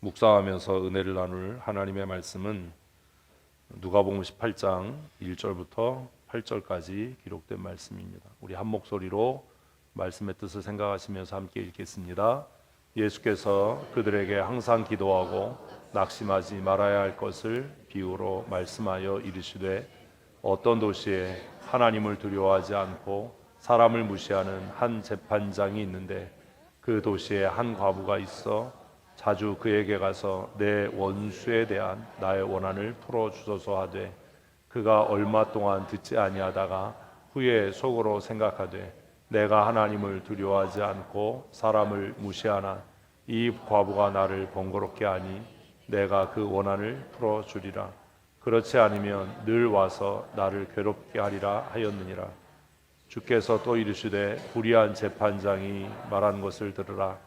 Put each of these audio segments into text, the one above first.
묵상하면서 은혜를 나눌 하나님의 말씀은 누가복음 18장 1절부터 8절까지 기록된 말씀입니다. 우리 한 목소리로 말씀의 뜻을 생각하시면서 함께 읽겠습니다. 예수께서 그들에게 항상 기도하고 낙심하지 말아야 할 것을 비유로 말씀하여 이르시되 어떤 도시에 하나님을 두려워하지 않고 사람을 무시하는 한 재판장이 있는데 그 도시에 한 과부가 있어 자주 그에게 가서 내 원수에 대한 나의 원한을 풀어주소서 하되 그가 얼마 동안 듣지 아니하다가 후에 속으로 생각하되 내가 하나님을 두려워하지 않고 사람을 무시하나 이 과부가 나를 번거롭게 하니 내가 그 원한을 풀어주리라. 그렇지 않으면 늘 와서 나를 괴롭게 하리라 하였느니라. 주께서 또 이르시되 불의한 재판장이 말한 것을 들으라.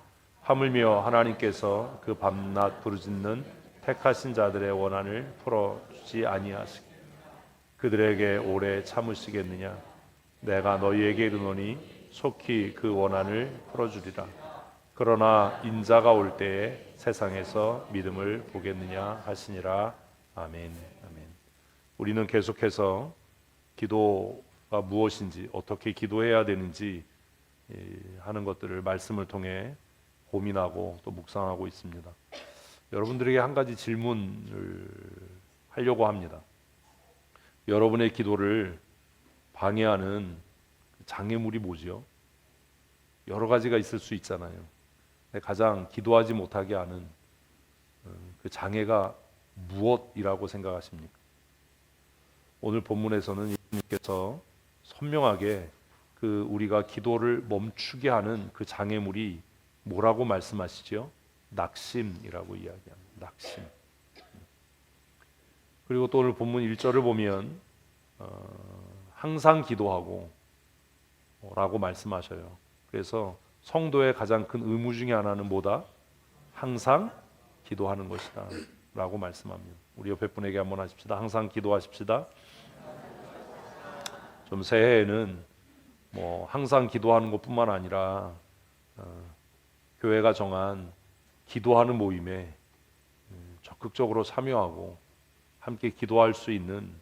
하물며 하나님께서 그 밤낮 부르짖는 택하신 자들의 원한을 풀어주지 아니하시고 그들에게 오래 참으시겠느냐. 내가 너희에게 이르노니 속히 그 원한을 풀어주리라. 그러나 인자가 올 때에 세상에서 믿음을 보겠느냐 하시니라. 아멘. 아멘. 우리는 계속해서 기도가 무엇인지 어떻게 기도해야 되는지 하는 것들을 말씀을 통해 고민하고 또 묵상하고 있습니다. 여러분들에게 한 가지 질문을 하려고 합니다. 여러분의 기도를 방해하는 장애물이 뭐지요? 여러 가지가 있을 수 있잖아요. 가장 기도하지 못하게 하는 그 장애가 무엇이라고 생각하십니까? 오늘 본문에서는 예수님께서 선명하게 그 우리가 기도를 멈추게 하는 그 장애물이 뭐라고 말씀하시죠? 낙심이라고 이야기합니다. 낙심. 그리고 또 오늘 본문 1절을 보면 항상 기도하고 라고 말씀하셔요. 그래서 성도의 가장 큰 의무 중에 하나는 뭐다? 항상 기도하는 것이다 라고 말씀합니다. 우리 옆에 분에게 한번 하십시다. 항상 기도하십시다. 좀 새해에는 항상 기도하는 것뿐만 아니라 교회가 정한 기도하는 모임에 적극적으로 참여하고 함께 기도할 수 있는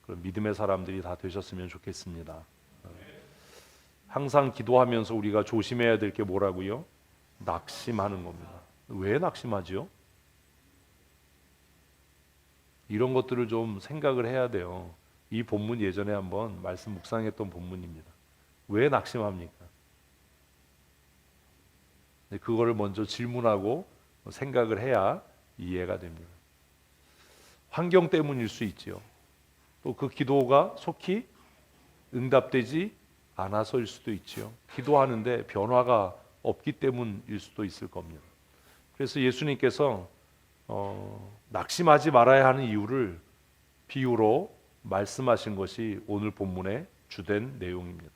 그런 믿음의 사람들이 다 되셨으면 좋겠습니다. 항상 기도하면서 우리가 조심해야 될 게 뭐라고요? 낙심하는 겁니다. 왜 낙심하지요? 이런 것들을 좀 생각을 해야 돼요. 이 본문 예전에 한번 말씀 묵상했던 본문입니다. 왜 낙심합니까? 그거를 먼저 질문하고 생각을 해야 이해가 됩니다. 환경 때문일 수 있지요. 또 그 기도가 속히 응답되지 않아서일 수도 있지요. 기도하는데 변화가 없기 때문일 수도 있을 겁니다. 그래서 예수님께서 낙심하지 말아야 하는 이유를 비유로 말씀하신 것이 오늘 본문의 주된 내용입니다.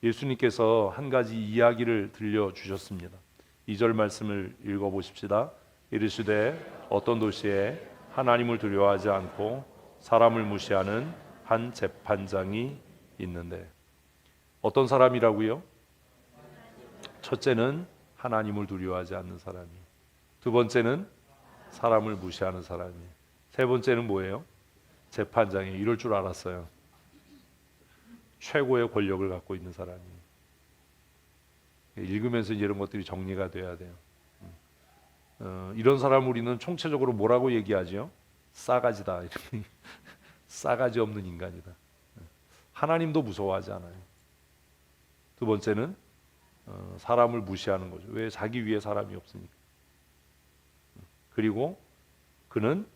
예수님께서 한 가지 이야기를 들려주셨습니다. 2절 말씀을 읽어보십시다. 이르시되 어떤 도시에 하나님을 두려워하지 않고 사람을 무시하는 한 재판장이 있는데, 어떤 사람이라고요? 첫째는 하나님을 두려워하지 않는 사람이, 두 번째는 사람을 무시하는 사람이, 세 번째는 뭐예요? 재판장이. 이럴 줄 알았어요. 최고의 권력을 갖고 있는 사람이. 읽으면서 이런 것들이 정리가 돼야 돼요. 이런 사람 우리는 총체적으로 뭐라고 얘기하죠? 싸가지다. 싸가지 없는 인간이다. 하나님도 무서워하지 않아요. 두 번째는 사람을 무시하는 거죠. 왜? 자기 위에 사람이 없으니까. 그리고 그는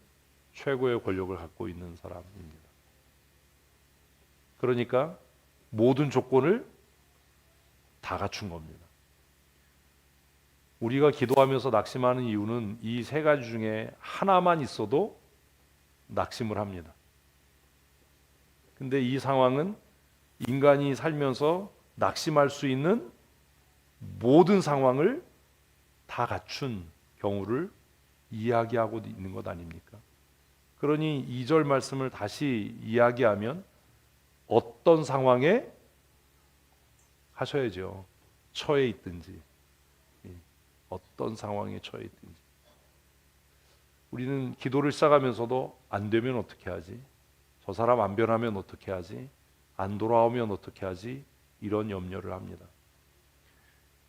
최고의 권력을 갖고 있는 사람입니다. 그러니까 모든 조건을 다 갖춘 겁니다. 우리가 기도하면서 낙심하는 이유는 이 세 가지 중에 하나만 있어도 낙심을 합니다. 근데 이 상황은 인간이 살면서 낙심할 수 있는 모든 상황을 다 갖춘 경우를 이야기하고 있는 것 아닙니까? 그러니 2절 말씀을 다시 이야기하면 어떤 상황에 하셔야죠. 처해 있든지, 어떤 상황에 처해 있든지. 우리는 기도를 시작하면서도 안 되면 어떻게 하지? 저 사람 안 변하면 어떻게 하지? 안 돌아오면 어떻게 하지? 이런 염려를 합니다.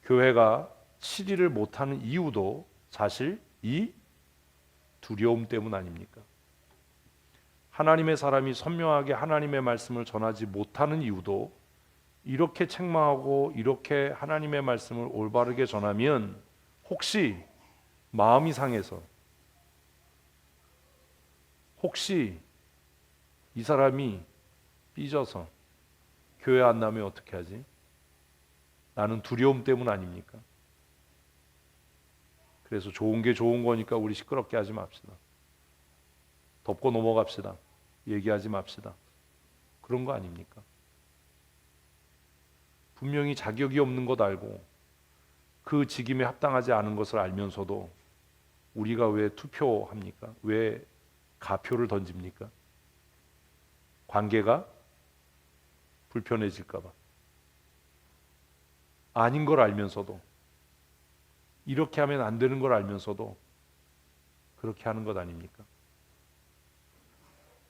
교회가 7일을 못하는 이유도 사실 이 두려움 때문 아닙니까? 하나님의 사람이 선명하게 하나님의 말씀을 전하지 못하는 이유도 이렇게 책망하고 이렇게 하나님의 말씀을 올바르게 전하면 혹시 마음이 상해서, 혹시 이 사람이 삐져서 교회 안 나면 어떻게 하지? 나는 두려움 때문 아닙니까? 그래서 좋은 게 좋은 거니까 우리 시끄럽게 하지 맙시다. 덮고 넘어갑시다. 얘기하지 맙시다. 그런 거 아닙니까? 분명히 자격이 없는 것 알고 그 직임에 합당하지 않은 것을 알면서도 우리가 왜 투표합니까? 왜 가표를 던집니까? 관계가 불편해질까 봐. 아닌 걸 알면서도, 이렇게 하면 안 되는 걸 알면서도 그렇게 하는 것 아닙니까?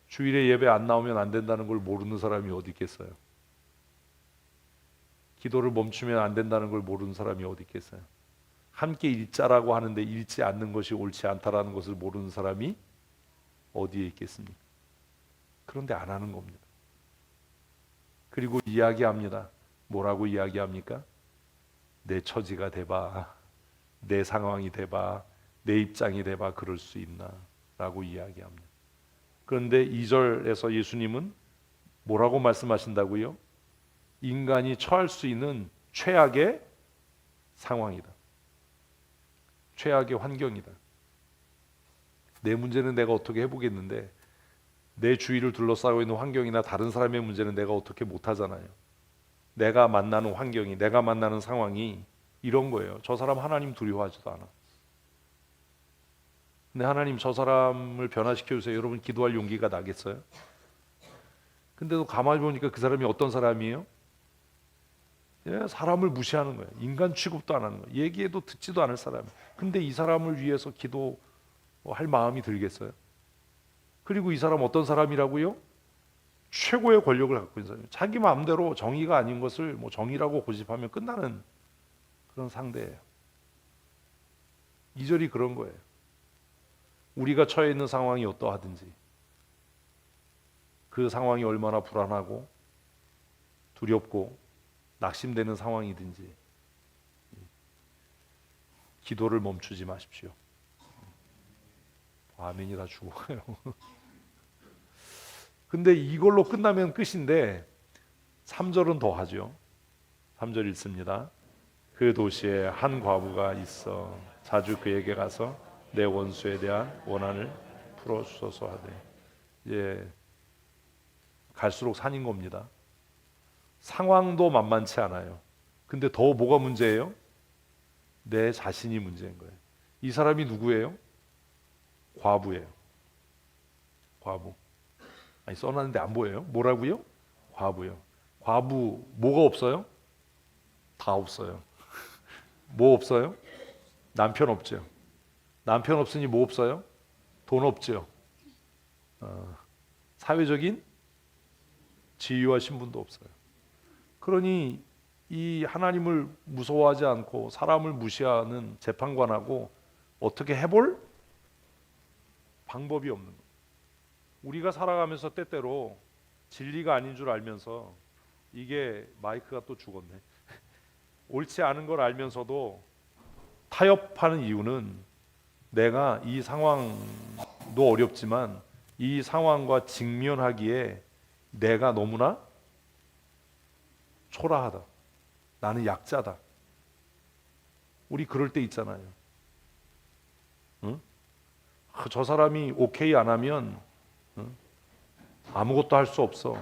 주일에 예배 안 나오면 안 된다는 걸 모르는 사람이 어디 있겠어요? 기도를 멈추면 안 된다는 걸 모르는 사람이 어디 있겠어요? 함께 읽자라고 하는데 읽지 않는 것이 옳지 않다라는 것을 모르는 사람이 어디에 있겠습니까? 그런데 안 하는 겁니다. 그리고 이야기합니다. 뭐라고 이야기합니까? 내 처지가 돼봐, 내 상황이 돼봐, 내 입장이 돼봐, 그럴 수 있나? 라고 이야기합니다. 그런데 2절에서 예수님은 뭐라고 말씀하신다고요? 인간이 처할 수 있는 최악의 상황이다. 최악의 환경이다. 내 문제는 내가 어떻게 해보겠는데 내 주위를 둘러싸고 있는 환경이나 다른 사람의 문제는 내가 어떻게 못하잖아요. 내가 만나는 환경이, 내가 만나는 상황이 이런 거예요. 저 사람 하나님 두려워하지도 않아. 근데 하나님 저 사람을 변화시켜 주세요. 여러분 기도할 용기가 나겠어요? 근데도 가만히 보니까 그 사람이 어떤 사람이에요? 예, 사람을 무시하는 거예요. 인간 취급도 안 하는 거예요. 얘기해도 듣지도 않을 사람. 근데 이 사람을 위해서 기도할 마음이 들겠어요? 그리고 이 사람 어떤 사람이라고요? 최고의 권력을 갖고 있는 사람이에요. 자기 마음대로 정의가 아닌 것을 뭐 정의라고 고집하면 끝나는 그런 상대예요. 2절이 그런 거예요. 우리가 처해 있는 상황이 어떠하든지 그 상황이 얼마나 불안하고 두렵고 낙심되는 상황이든지 기도를 멈추지 마십시오. 아멘이 다 죽어요. 근데 이걸로 끝나면 끝인데 3절은 더 하죠. 3절 읽습니다. 그 도시에 한 과부가 있어 자주 그에게 가서 내 원수에 대한 원한을 풀어주소서 하되, 이제 갈수록 산인 겁니다. 상황도 만만치 않아요. 근데 더 뭐가 문제예요? 내 자신이 문제인 거예요. 이 사람이 누구예요? 과부예요. 과부. 아니 써놨는데 안 보여요? 뭐라고요? 과부요. 과부 뭐가 없어요? 다 없어요. 뭐 없어요? 남편 없죠. 남편 없으니 뭐 없어요? 돈 없죠. 사회적인 지위와 신분도 없어요. 그러니 이 하나님을 무서워하지 않고 사람을 무시하는 재판관하고 어떻게 해볼 방법이 없는 거예요. 우리가 살아가면서 때때로 진리가 아닌 줄 알면서, 이게 마이크가 또 죽었네. 옳지 않은 걸 알면서도 타협하는 이유는 내가 이 상황도 어렵지만 이 상황과 직면하기에 내가 너무나 초라하다. 나는 약자다. 우리 그럴 때 있잖아요. 응? 저 사람이 오케이 안 하면 아무것도 할 수 없어.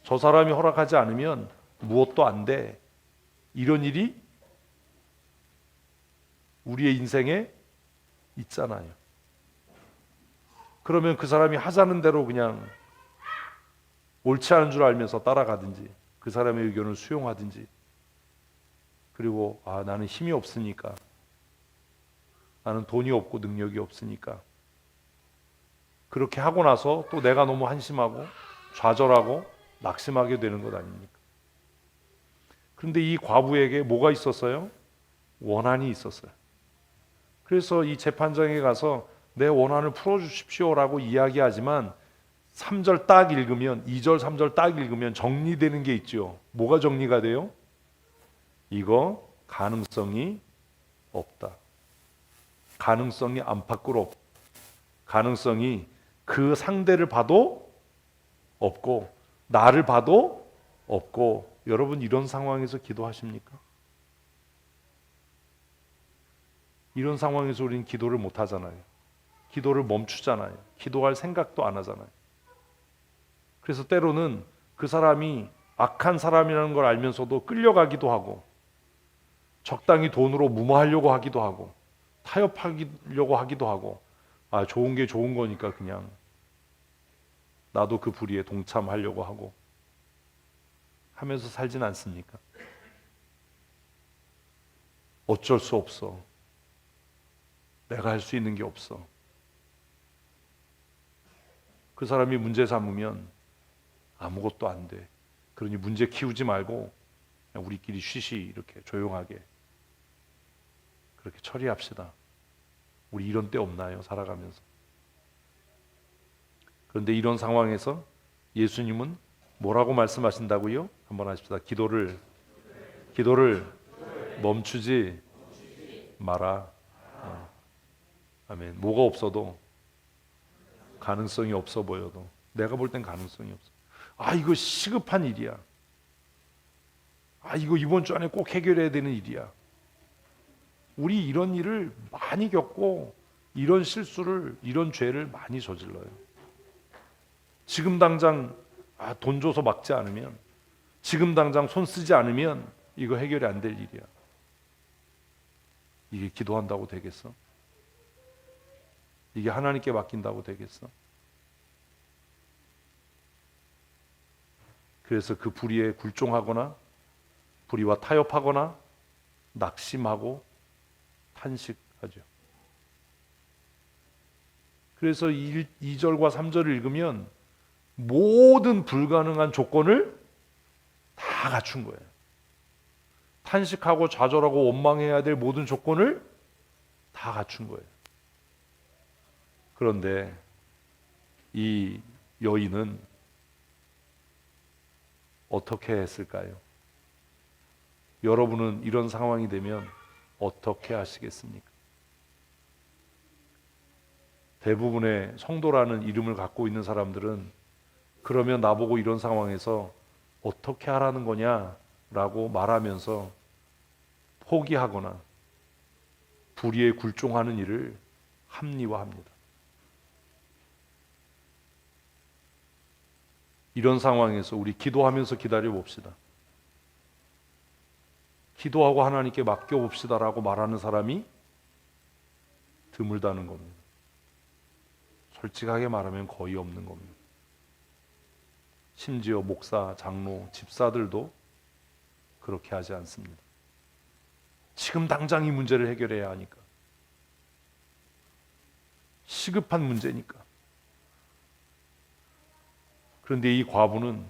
저 사람이 허락하지 않으면 무엇도 안 돼. 이런 일이 우리의 인생에 있잖아요. 그러면 그 사람이 하자는 대로 그냥 옳지 않은 줄 알면서 따라가든지 그 사람의 의견을 수용하든지, 그리고 나는 힘이 없으니까 나는 돈이 없고 능력이 없으니까. 그렇게 하고 나서 또 내가 너무 한심하고 좌절하고 낙심하게 되는 것 아닙니까? 그런데 이 과부에게 뭐가 있었어요? 원한이 있었어요. 그래서 이 재판장에 가서 내 원한을 풀어주십시오라고 이야기하지만 3절 딱 읽으면 2절 3절 딱 읽으면 정리되는 게 있죠. 뭐가 정리가 돼요? 이거 가능성이 없다. 가능성이 안팎으로 없다. 가능성이 그 상대를 봐도 없고 나를 봐도 없고. 여러분 이런 상황에서 기도하십니까? 이런 상황에서 우리는 기도를 못 하잖아요. 기도를 멈추잖아요. 기도할 생각도 안 하잖아요. 그래서 때로는 그 사람이 악한 사람이라는 걸 알면서도 끌려가기도 하고 적당히 돈으로 무마하려고 하기도 하고 타협하려고 하기도 하고 좋은 게 좋은 거니까 그냥 나도 그 불의에 동참하려고 하고 하면서 살진 않습니까? 어쩔 수 없어. 내가 할 수 있는 게 없어. 그 사람이 문제 삼으면 아무것도 안 돼. 그러니 문제 키우지 말고 그냥 우리끼리 쉬쉬 이렇게 조용하게 그렇게 처리합시다. 우리 이런 때 없나요? 살아가면서. 그런데 이런 상황에서 예수님은 뭐라고 말씀하신다고요? 한번 하십시다. 기도를 멈추지 마라. 아멘. 뭐가 없어도 가능성이 없어 보여도 내가 볼 땐 가능성이 없어. 이거 시급한 일이야. 이거 이번 주 안에 꼭 해결해야 되는 일이야. 우리 이런 일을 많이 겪고 이런 실수를 이런 죄를 많이 저질러요. 지금 당장 돈 줘서 막지 않으면 지금 당장 손 쓰지 않으면 이거 해결이 안 될 일이야. 이게 기도한다고 되겠어? 이게 하나님께 맡긴다고 되겠어? 그래서 그 불의에 굴종하거나 불의와 타협하거나 낙심하고 탄식하죠. 그래서 2절과 3절을 읽으면 모든 불가능한 조건을 다 갖춘 거예요. 탄식하고 좌절하고 원망해야 될 모든 조건을 다 갖춘 거예요. 그런데 이 여인은 어떻게 했을까요? 여러분은 이런 상황이 되면 어떻게 하시겠습니까? 대부분의 성도라는 이름을 갖고 있는 사람들은 그러면 나보고 이런 상황에서 어떻게 하라는 거냐라고 말하면서 포기하거나 불의에 굴종하는 일을 합리화합니다. 이런 상황에서 우리 기도하면서 기다려 봅시다. 기도하고 하나님께 맡겨봅시다라고 말하는 사람이 드물다는 겁니다. 솔직하게 말하면 거의 없는 겁니다. 심지어 목사, 장로, 집사들도 그렇게 하지 않습니다. 지금 당장 이 문제를 해결해야 하니까. 시급한 문제니까. 그런데 이 과부는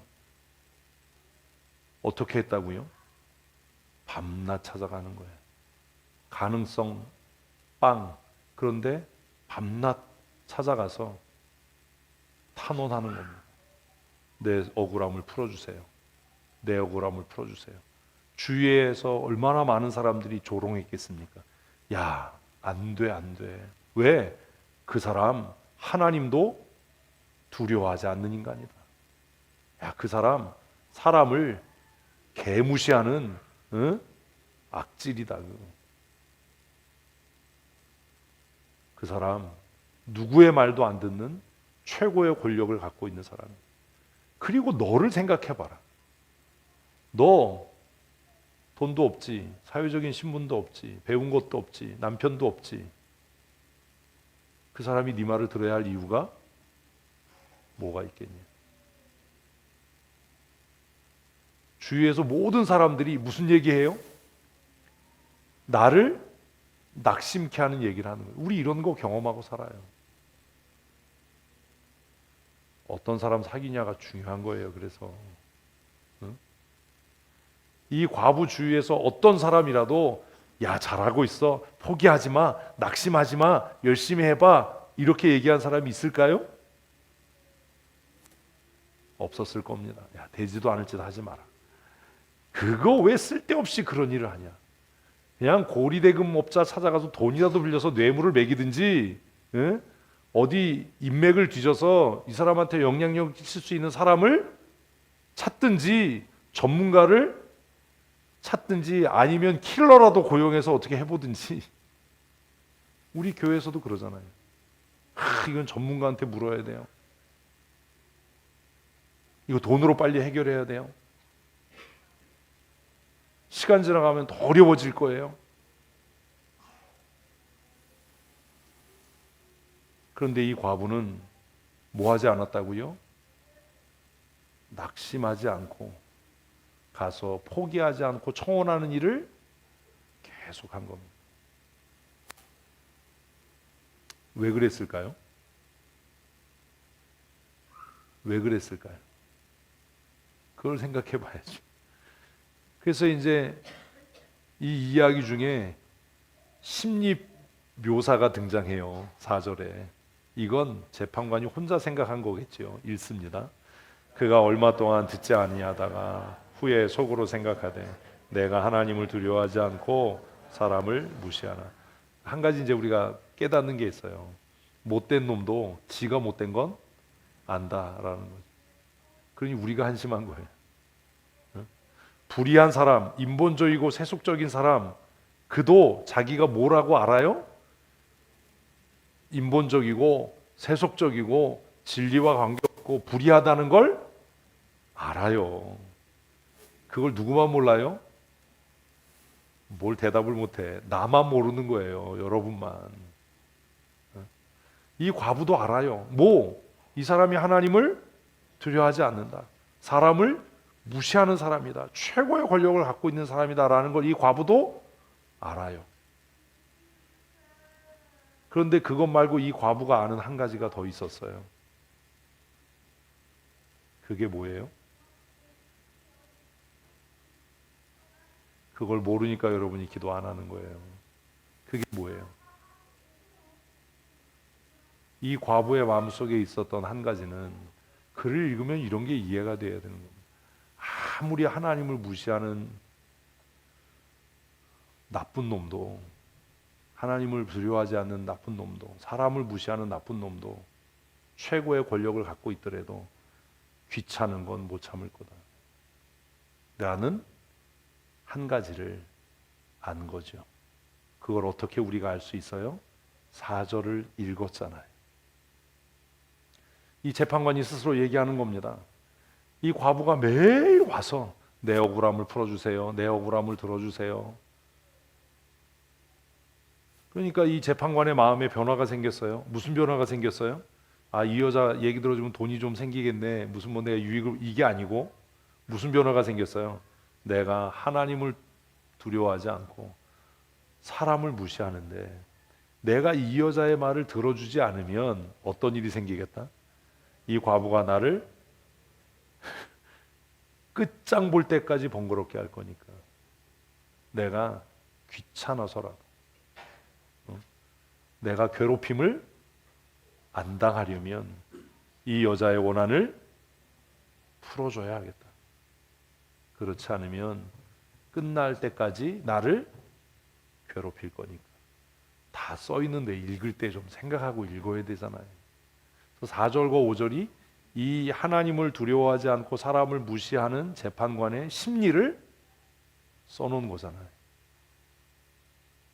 어떻게 했다고요? 밤낮 찾아가는 거예요. 가능성 빵. 그런데 밤낮 찾아가서 탄원하는 겁니다. 내 억울함을 풀어주세요. 내 억울함을 풀어주세요. 주위에서 얼마나 많은 사람들이 조롱했겠습니까? 야, 안 돼, 안 돼. 왜? 그 사람 하나님도 두려워하지 않는 인간이다. 야, 그 사람 사람을 개무시하는 악질이다. 그 사람 누구의 말도 안 듣는 최고의 권력을 갖고 있는 사람. 그리고 너를 생각해봐라. 너 돈도 없지, 사회적인 신분도 없지, 배운 것도 없지, 남편도 없지. 그 사람이 네 말을 들어야 할 이유가 뭐가 있겠냐? 주위에서 모든 사람들이 무슨 얘기해요? 나를 낙심케 하는 얘기를 하는 거예요. 우리 이런 거 경험하고 살아요. 어떤 사람 사귀냐가 중요한 거예요. 그래서 이 과부 주위에서 어떤 사람이라도 야 잘하고 있어, 포기하지 마, 낙심하지 마, 열심히 해봐 이렇게 얘기한 사람이 있을까요? 없었을 겁니다. 야 되지도 않을 짓 하지 마라. 그거 왜 쓸데없이 그런 일을 하냐. 그냥 고리대금업자 찾아가서 돈이라도 빌려서 뇌물을 매기든지 어디 인맥을 뒤져서 이 사람한테 영향력 끼칠 수 있는 사람을 찾든지 전문가를 찾든지 아니면 킬러라도 고용해서 어떻게 해보든지. 우리 교회에서도 그러잖아요. 이건 전문가한테 물어야 돼요. 이거 돈으로 빨리 해결해야 돼요. 시간 지나가면 더 어려워질 거예요. 그런데 이 과부는 뭐 하지 않았다고요? 낙심하지 않고 가서 포기하지 않고 청혼하는 일을 계속한 겁니다. 왜 그랬을까요? 왜 그랬을까요? 그걸 생각해 봐야죠. 그래서 이제 이 이야기 중에 심리 묘사가 등장해요. 4절에. 이건 재판관이 혼자 생각한 거겠죠. 읽습니다. 그가 얼마 동안 듣지 아니하다가 후에 속으로 생각하되 내가 하나님을 두려워하지 않고 사람을 무시하나. 한 가지 이제 우리가 깨닫는 게 있어요. 못된 놈도 지가 못된 건 안다라는 거죠. 그러니 우리가 한심한 거예요. 불의한 사람, 인본적이고 세속적인 사람, 그도 자기가 뭐라고 알아요? 인본적이고 세속적이고 진리와 관계없고 불의하다는 걸 알아요. 그걸 누구만 몰라요? 뭘 대답을 못해. 나만 모르는 거예요. 여러분만. 이 과부도 알아요. 이 사람이 하나님을 두려워하지 않는다. 사람을 무시하는 사람이다. 최고의 권력을 갖고 있는 사람이다라는 걸 이 과부도 알아요. 그런데 그것 말고 이 과부가 아는 한 가지가 더 있었어요. 그게 뭐예요? 그걸 모르니까 여러분이 기도 안 하는 거예요. 그게 뭐예요? 이 과부의 마음속에 있었던 한 가지는 글을 읽으면 이런 게 이해가 돼야 되는 겁니다. 아무리 하나님을 무시하는 나쁜 놈도, 하나님을 두려워하지 않는 나쁜 놈도, 사람을 무시하는 나쁜 놈도 최고의 권력을 갖고 있더라도 귀찮은 건 못 참을 거다 라는 한 가지를 안 거죠. 그걸 어떻게 우리가 알 수 있어요? 4절을 읽었잖아요. 이 재판관이 스스로 얘기하는 겁니다. 이 과부가 매일 와서 내 억울함을 풀어주세요. 내 억울함을 들어주세요. 그러니까 이 재판관의 마음에 변화가 생겼어요. 무슨 변화가 생겼어요? 이 여자 얘기 들어주면 돈이 좀 생기겠네. 무슨 내가 유익을, 이게 아니고 무슨 변화가 생겼어요? 내가 하나님을 두려워하지 않고 사람을 무시하는데 내가 이 여자의 말을 들어주지 않으면 어떤 일이 생기겠다? 이 과부가 나를 끝장 볼 때까지 번거롭게 할 거니까 내가 귀찮아서라도 내가 괴롭힘을 안 당하려면 이 여자의 원한을 풀어줘야 하겠다. 그렇지 않으면 끝날 때까지 나를 괴롭힐 거니까. 다 써 있는데 읽을 때 좀 생각하고 읽어야 되잖아요. 그래서 4절과 5절이 이 하나님을 두려워하지 않고 사람을 무시하는 재판관의 심리를 써놓은 거잖아요.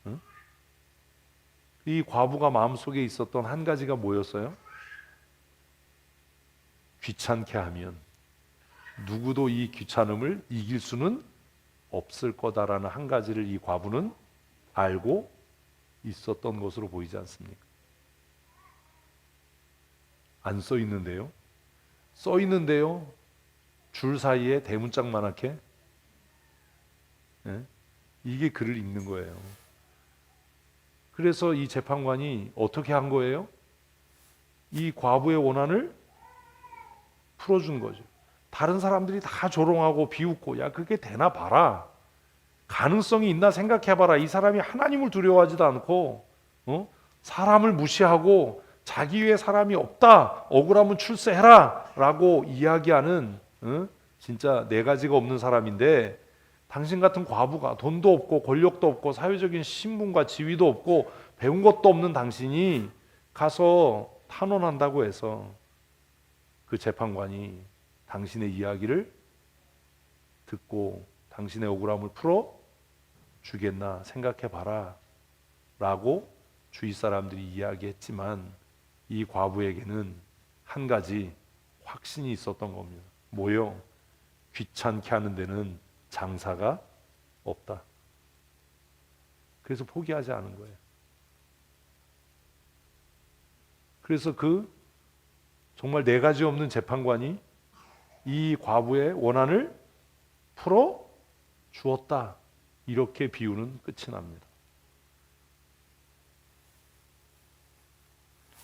응? 이 과부가 마음속에 있었던 한 가지가 뭐였어요? 귀찮게 하면 누구도 이 귀찮음을 이길 수는 없을 거다라는 한 가지를 이 과부는 알고 있었던 것으로 보이지 않습니까? 안 써 있는데요. 써 있는데요. 줄 사이에 대문짝만하게 이게 글을 읽는 거예요. 그래서 이 재판관이 어떻게 한 거예요? 이 과부의 원한을 풀어준 거죠. 다른 사람들이 다 조롱하고 비웃고 야 그게 되나 봐라. 가능성이 있나 생각해봐라. 이 사람이 하나님을 두려워하지도 않고 사람을 무시하고 자기 위에 사람이 없다. 억울하면 출세해라 라고 이야기하는 진짜 네 가지가 없는 사람인데 당신 같은 과부가 돈도 없고 권력도 없고 사회적인 신분과 지위도 없고 배운 것도 없는 당신이 가서 탄원한다고 해서 그 재판관이 당신의 이야기를 듣고 당신의 억울함을 풀어 주겠나 생각해봐라 라고 주위 사람들이 이야기했지만 이 과부에게는 한 가지 확신이 있었던 겁니다. 뭐요? 귀찮게 하는 데는 장사가 없다. 그래서 포기하지 않은 거예요. 그래서 그 정말 네 가지 없는 재판관이 이 과부의 원한을 풀어 주었다. 이렇게 비유는 끝이 납니다.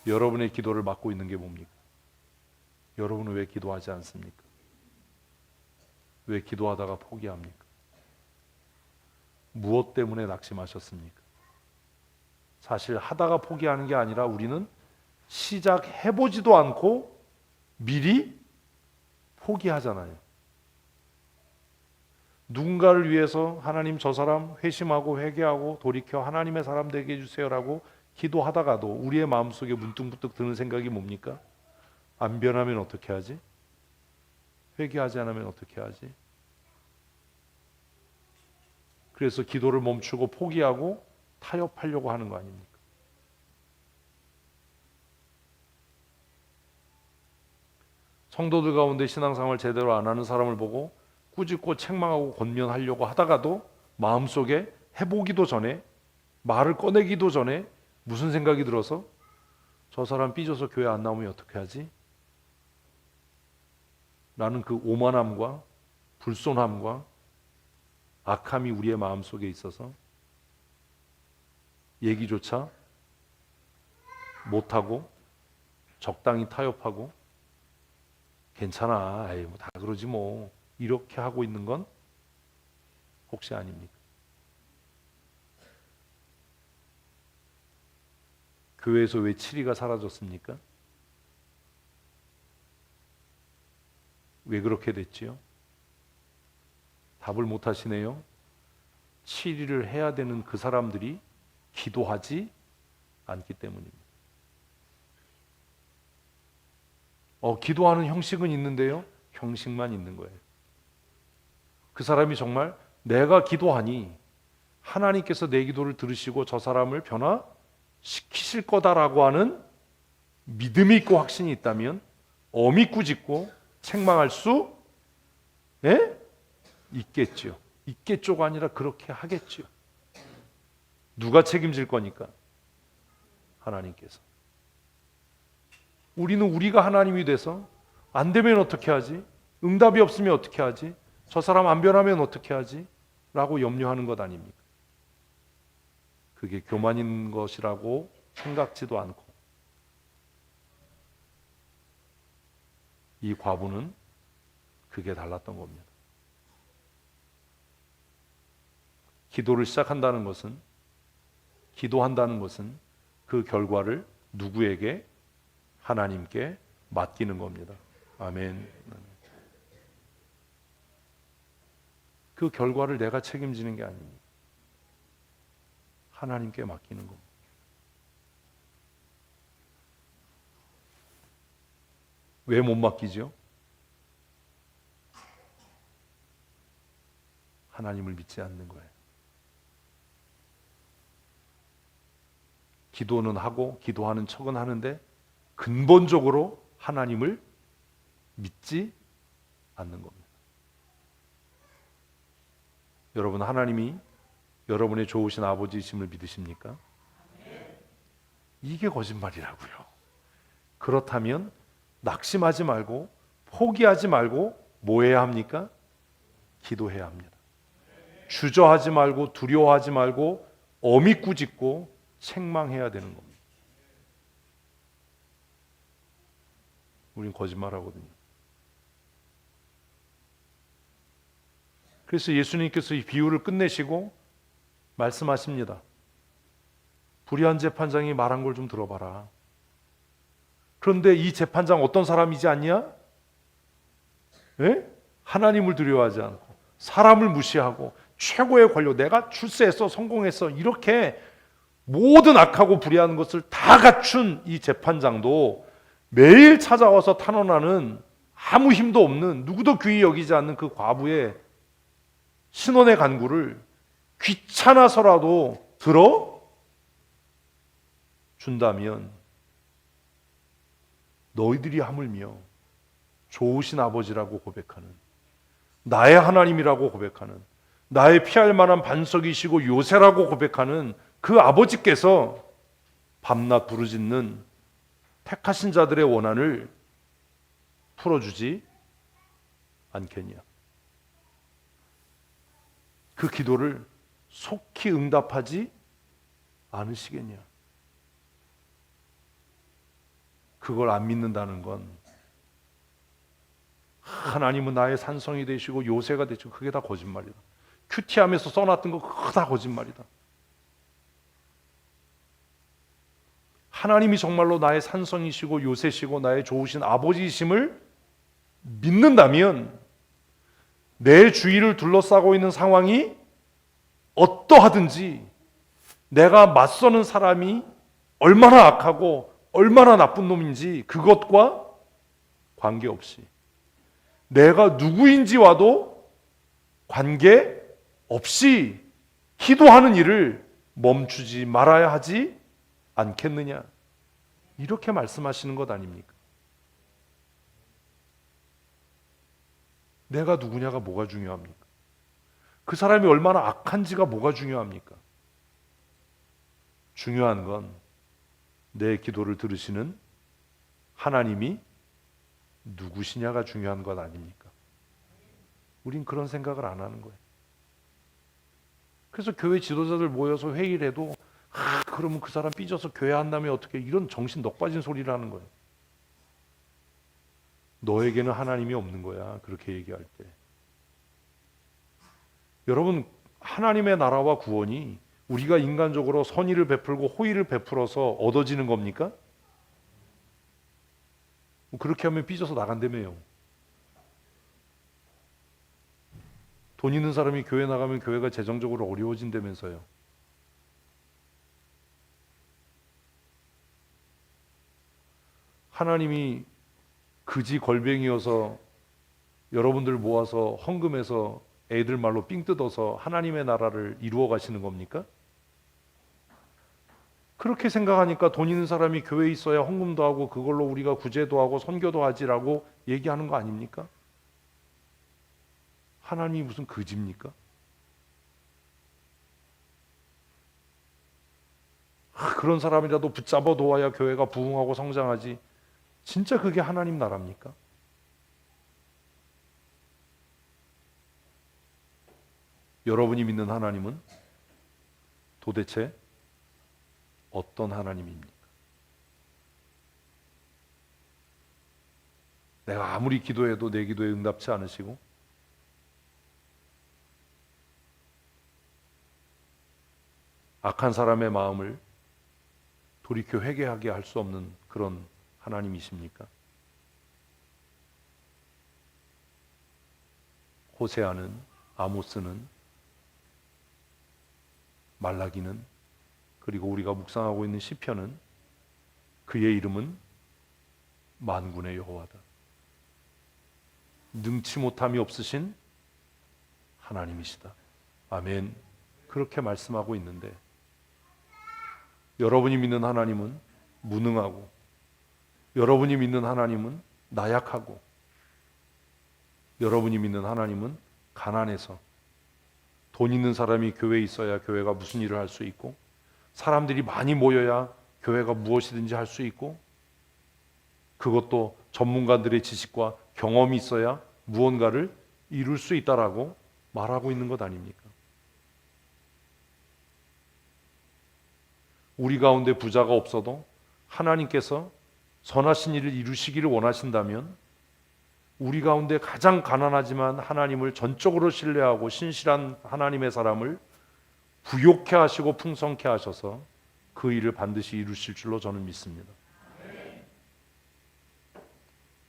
여러분의 기도를 막고 있는 게 뭡니까? 여러분은 왜 기도하지 않습니까? 왜 기도하다가 포기합니까? 무엇 때문에 낙심하셨습니까? 사실 하다가 포기하는 게 아니라 우리는 시작해보지도 않고 미리 포기하잖아요. 누군가를 위해서 하나님 저 사람 회심하고 회개하고 돌이켜 하나님의 사람 되게 해주세요라고 기도하다가도 우리의 마음속에 문득문득 드는 생각이 뭡니까? 안 변하면 어떻게 하지? 회개하지 않으면 어떻게 하지? 그래서 기도를 멈추고 포기하고 타협하려고 하는 거 아닙니까? 성도들 가운데 신앙생활 제대로 안 하는 사람을 보고 꾸짖고 책망하고 권면하려고 하다가도 마음속에 해보기도 전에 말을 꺼내기도 전에 무슨 생각이 들어서 저 사람 삐져서 교회 안 나오면 어떻게 하지? 라는 그 오만함과 불손함과 악함이 우리의 마음속에 있어서 얘기조차 못하고 적당히 타협하고 괜찮아, 에이, 뭐 다 그러지 뭐 이렇게 하고 있는 건 혹시 아닙니까? 교회에서 왜 7위가 사라졌습니까? 왜 그렇게 됐지요? 답을 못 하시네요. 7위를 해야 되는 그 사람들이 기도하지 않기 때문입니다. 기도하는 형식은 있는데요. 형식만 있는 거예요. 그 사람이 정말 내가 기도하니 하나님께서 내 기도를 들으시고 저 사람을 변화시키실 거다라고 하는 믿음이 있고 확신이 있다면 엄히 꾸짖고 책망할 수 있겠죠. 있겠죠가 아니라 그렇게 하겠죠. 누가 책임질 거니까? 하나님께서. 우리는 우리가 하나님이 돼서 안 되면 어떻게 하지? 응답이 없으면 어떻게 하지? 저 사람 안 변하면 어떻게 하지? 라고 염려하는 것 아닙니까? 그게 교만인 것이라고 생각지도 않고 이 과부는 그게 달랐던 겁니다. 기도를 시작한다는 것은 기도한다는 것은 그 결과를 누구에게? 하나님께 맡기는 겁니다. 아멘. 그 결과를 내가 책임지는 게 아닙니다. 하나님께 맡기는 겁니다. 왜 못 맡기죠? 하나님을 믿지 않는 거예요. 기도는 하고 기도하는 척은 하는데 근본적으로 하나님을 믿지 않는 겁니다. 여러분, 하나님이 여러분의 좋으신 아버지이심을 믿으십니까? 이게 거짓말이라고요. 그렇다면 낙심하지 말고 포기하지 말고 뭐 해야 합니까? 기도해야 합니다. 주저하지 말고 두려워하지 말고 엄히 꾸짖고 책망해야 되는 겁니다. 우린 거짓말하거든요. 그래서 예수님께서 이 비유를 끝내시고 말씀하십니다. 불의한 재판장이 말한 걸 좀 들어봐라. 그런데 이 재판장 어떤 사람이지 않냐? 예? 하나님을 두려워하지 않고 사람을 무시하고 최고의 권력, 내가 출세했어, 성공했어, 이렇게 모든 악하고 불의한 것을 다 갖춘 이 재판장도 매일 찾아와서 탄원하는 아무 힘도 없는, 누구도 귀히 여기지 않는 그 과부의 신원의 간구를 귀찮아서라도 들어 준다면 너희들이 하물며 좋으신 아버지라고 고백하는, 나의 하나님이라고 고백하는, 나의 피할 만한 반석이시고 요새라고 고백하는 그 아버지께서 밤낮 부르짖는 택하신 자들의 원한을 풀어주지 않겠냐. 그 기도를 속히 응답하지 않으시겠냐. 그걸 안 믿는다는 건 하나님은 나의 산성이 되시고 요새가 되시고, 그게 다 거짓말이다. 큐티함에서 써놨던 거 그거 다 거짓말이다. 하나님이 정말로 나의 산성이시고 요새시고 나의 좋으신 아버지이심을 믿는다면 내 주위를 둘러싸고 있는 상황이 어떠하든지, 내가 맞서는 사람이 얼마나 악하고 얼마나 나쁜 놈인지 그것과 관계없이, 내가 누구인지와도 관계없이 기도하는 일을 멈추지 말아야 하지 않겠느냐, 이렇게 말씀하시는 것 아닙니까? 내가 누구냐가 뭐가 중요합니까? 그 사람이 얼마나 악한지가 뭐가 중요합니까? 중요한 건 내 기도를 들으시는 하나님이 누구시냐가 중요한 것 아닙니까? 우린 그런 생각을 안 하는 거예요. 그래서 교회 지도자들 모여서 회의를 해도 그러면 그 사람 삐져서 교회 안 나면 어떻게, 이런 정신 넉 빠진 소리를 하는 거예요. 너에게는 하나님이 없는 거야, 그렇게 얘기할 때. 여러분, 하나님의 나라와 구원이 우리가 인간적으로 선의를 베풀고 호의를 베풀어서 얻어지는 겁니까? 그렇게 하면 삐져서 나간다며요. 돈 있는 사람이 교회 나가면 교회가 재정적으로 어려워진다면서요. 하나님이 그지 걸뱅이여서 여러분들 모아서 헌금해서 애들 말로 삥 뜯어서 하나님의 나라를 이루어 가시는 겁니까? 그렇게 생각하니까 돈 있는 사람이 교회에 있어야 헌금도 하고 그걸로 우리가 구제도 하고 선교도 하지라고 얘기하는 거 아닙니까? 하나님이 무슨 그지입니까? 그런 사람이라도 붙잡아 놓아야 교회가 부흥하고 성장하지, 진짜 그게 하나님 나라입니까? 여러분이 믿는 하나님은 도대체 어떤 하나님입니까? 내가 아무리 기도해도 내 기도에 응답치 않으시고, 악한 사람의 마음을 돌이켜 회개하게 할 수 없는 그런 하나님이십니까? 호세아는, 아모스는, 말라기는, 그리고 우리가 묵상하고 있는 시편은 그의 이름은 만군의 여호와다. 능치 못함이 없으신 하나님이시다. 아멘. 그렇게 말씀하고 있는데, 여러분이 믿는 하나님은 무능하고, 여러분이 믿는 하나님은 나약하고, 여러분이 믿는 하나님은 가난해서 돈 있는 사람이 교회에 있어야 교회가 무슨 일을 할 수 있고, 사람들이 많이 모여야 교회가 무엇이든지 할 수 있고, 그것도 전문가들의 지식과 경험이 있어야 무언가를 이룰 수 있다라고 말하고 있는 것 아닙니까? 우리 가운데 부자가 없어도 하나님께서 선하신 일을 이루시기를 원하신다면 우리 가운데 가장 가난하지만 하나님을 전적으로 신뢰하고 신실한 하나님의 사람을 부욕해 하시고 풍성케 하셔서 그 일을 반드시 이루실 줄로 저는 믿습니다.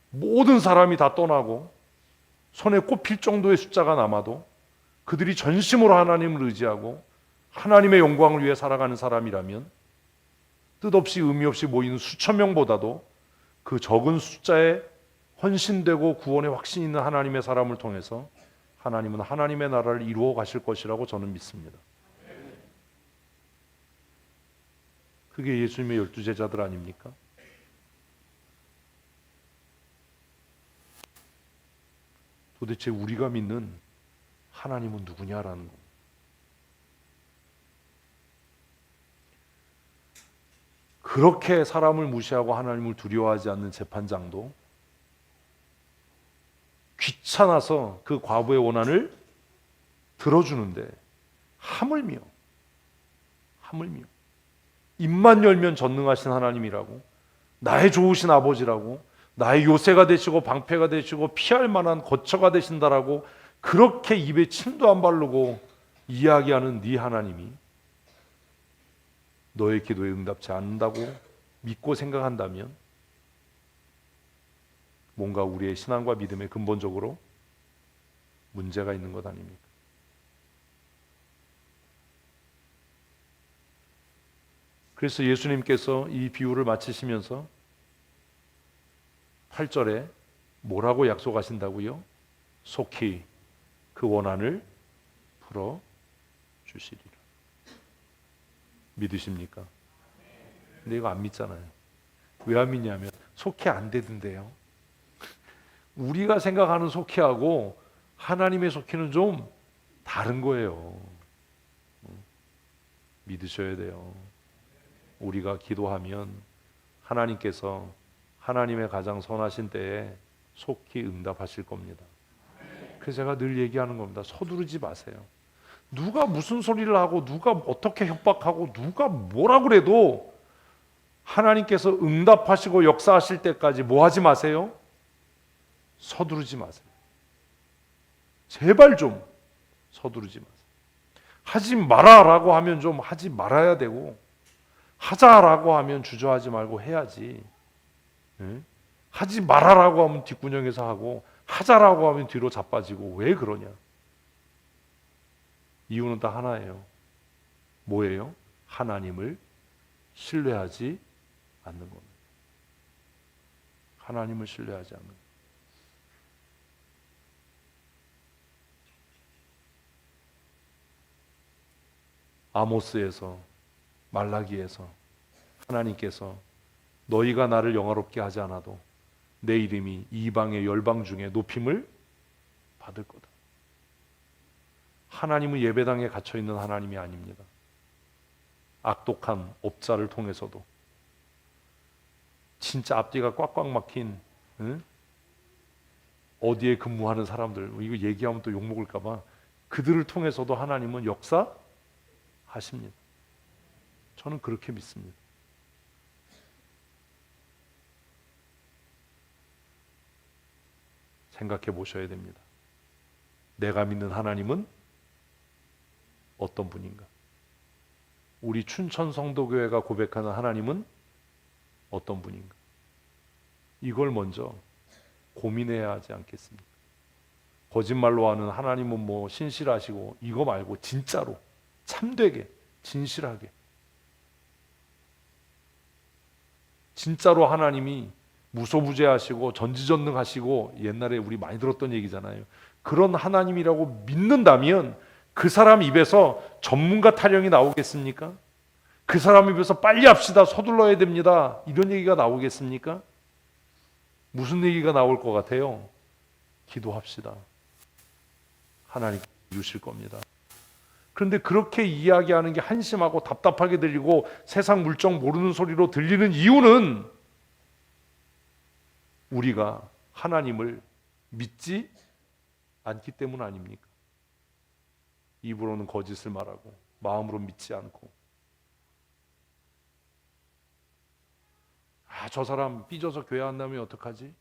모든 사람이 다 떠나고 손에 꼽힐 정도의 숫자가 남아도 그들이 전심으로 하나님을 의지하고 하나님의 영광을 위해 살아가는 사람이라면 뜻없이 의미 없이 모이는 수천 명보다도 그 적은 숫자에 헌신되고 구원의 확신 있는 하나님의 사람을 통해서 하나님은 하나님의 나라를 이루어 가실 것이라고 저는 믿습니다. 그게 예수님의 12 제자들 아닙니까? 도대체 우리가 믿는 하나님은 누구냐라는 거. 그렇게 사람을 무시하고 하나님을 두려워하지 않는 재판장도 귀찮아서 그 과부의 원한을 들어주는데 하물며 입만 열면 전능하신 하나님이라고, 나의 좋으신 아버지라고, 나의 요새가 되시고 방패가 되시고 피할 만한 거처가 되신다라고 그렇게 입에 침도 안 바르고 이야기하는 네 하나님이 너의 기도에 응답치 않는다고 믿고 생각한다면 뭔가 우리의 신앙과 믿음에 근본적으로 문제가 있는 것 아닙니까? 그래서 예수님께서 이 비유를 마치시면서 8절에 뭐라고 약속하신다고요? 속히 그 원한을 풀어 주시리라. 믿으십니까? 근데 이거 안 믿잖아요. 왜 안 믿냐면 속히 안 되던데요. 우리가 생각하는 속히하고 하나님의 속히는 좀 다른 거예요. 믿으셔야 돼요. 우리가 기도하면 하나님께서 하나님의 가장 선하신 때에 속히 응답하실 겁니다. 그래서 제가 늘 얘기하는 겁니다. 서두르지 마세요. 누가 무슨 소리를 하고 누가 어떻게 협박하고 누가 뭐라 그래도 하나님께서 응답하시고 역사하실 때까지 뭐 하지 마세요? 서두르지 마세요. 제발 좀 서두르지 마세요. 하지 마라라고 하면 좀 하지 말아야 되고, 하자라고 하면 주저하지 말고 해야지. 하지 말아라고 하면 뒷구녕에서 하고 하자라고 하면 뒤로 자빠지고 왜 그러냐? 이유는 다 하나예요. 뭐예요? 하나님을 신뢰하지 않는 겁니다. 하나님을 신뢰하지 않는 겁니다. 아모스에서, 말라기에서 하나님께서 너희가 나를 영화롭게 하지 않아도 내 이름이 이방의 열방 중에 높임을 받을 거다. 하나님은 예배당에 갇혀있는 하나님이 아닙니다. 악독한 업자를 통해서도, 진짜 앞뒤가 꽉꽉 막힌 어디에 근무하는 사람들, 이거 얘기하면 또 욕먹을까 봐, 그들을 통해서도 하나님은 역사하십니다. 저는 그렇게 믿습니다. 생각해 보셔야 됩니다. 내가 믿는 하나님은 어떤 분인가? 우리 춘천 성도교회가 고백하는 하나님은 어떤 분인가? 이걸 먼저 고민해야 하지 않겠습니까? 거짓말로 하는 하나님은 뭐 신실하시고 이거 말고 진짜로 참되게 진실하게 진짜로 하나님이 무소부재하시고 전지전능하시고, 옛날에 우리 많이 들었던 얘기잖아요. 그런 하나님이라고 믿는다면 그 사람 입에서 전문가 타령이 나오겠습니까? 그 사람 입에서 빨리 합시다, 서둘러야 됩니다, 이런 얘기가 나오겠습니까? 무슨 얘기가 나올 것 같아요? 기도합시다. 하나님 이루실 겁니다. 그런데 그렇게 이야기하는 게 한심하고 답답하게 들리고 세상 물정 모르는 소리로 들리는 이유는 우리가 하나님을 믿지 않기 때문 아닙니까? 입으로는 거짓을 말하고 마음으로 믿지 않고 저 사람 삐져서 교회 안 나오면 어떡하지?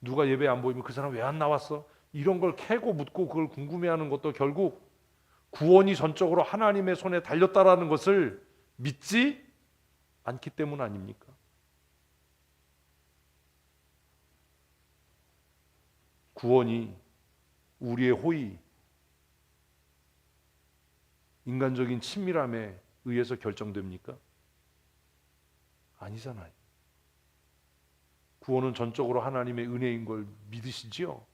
누가 예배 안 보이면 그 사람 왜 안 나왔어? 이런 걸 캐고 묻고 그걸 궁금해하는 것도 결국 구원이 전적으로 하나님의 손에 달렸다라는 것을 믿지 않기 때문 아닙니까? 구원이 우리의 호의, 인간적인 친밀함에 의해서 결정됩니까? 아니잖아요. 구원은 전적으로 하나님의 은혜인 걸 믿으시지요?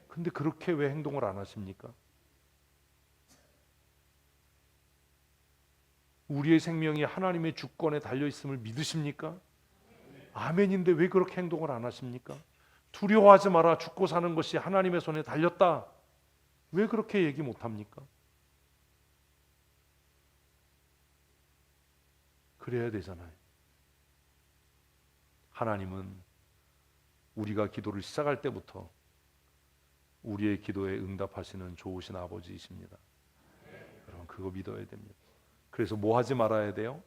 근데 그렇게 왜 행동을 안 하십니까? 우리의 생명이 하나님의 주권에 달려 있음을 믿으십니까? 아멘인데 왜 그렇게 행동을 안 하십니까? 두려워하지 마라. 죽고 사는 것이 하나님의 손에 달렸다. 왜 그렇게 얘기 못 합니까? 그래야 되잖아요. 하나님은 우리가 기도를 시작할 때부터 우리의 기도에 응답하시는 좋으신 아버지이십니다. 여러분 그거 믿어야 됩니다. 그래서 뭐 하지 말아야 돼요?